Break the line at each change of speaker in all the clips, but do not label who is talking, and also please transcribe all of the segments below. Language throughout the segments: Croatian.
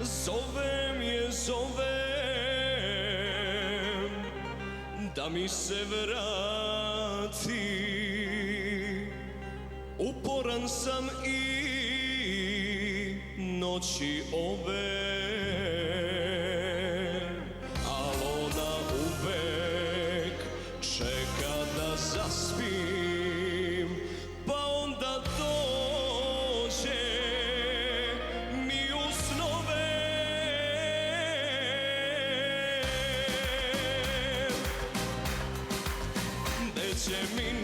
Zovem je, zovem da mi se vrati. Uporan sam i noći ove, al ona uvek čeka da zaspim, pa onda dođe mi u snove.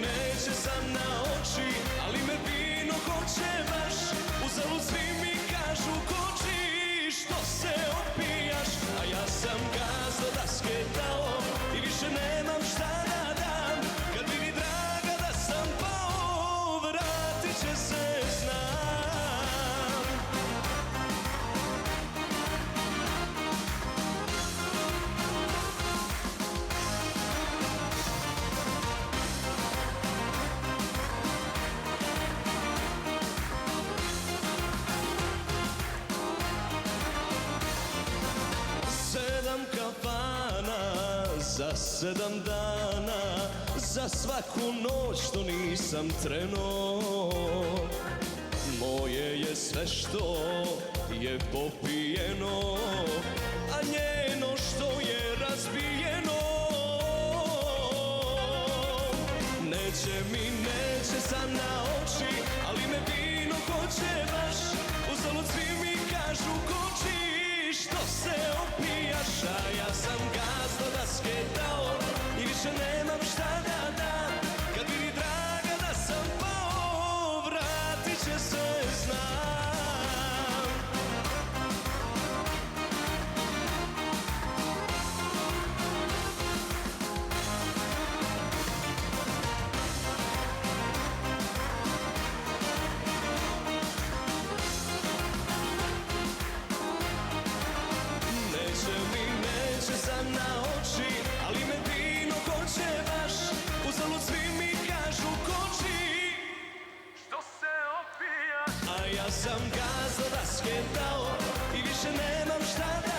Neće sam na oči, ali me vino hoće baš. Uzalud svi mi kažu koči, što se opijaš, a ja sam gaz do daske dao i više nemam šta da dam. Kad vidi draga da sam pao, vratit će se, znam. Sedam kafana za 7 dana, za svaku noć što nisam trenuo. Moje je sve što je popijeno, a njeno što je razbijeno. Neće sam na oči, ali me vino hoće baš. Uzalud svi mi kažu koči, što se opijaš, a ja sam gaz do daske dao i više nemam šta da dam. Kad vidi draga da sam pao, vratit će se, znam. Neće sam na oči, ali me vino hoće baš. Uzalud svi mi kažu koči, što se opijaš, a ja sam gaz do daske dao i više nemam šta da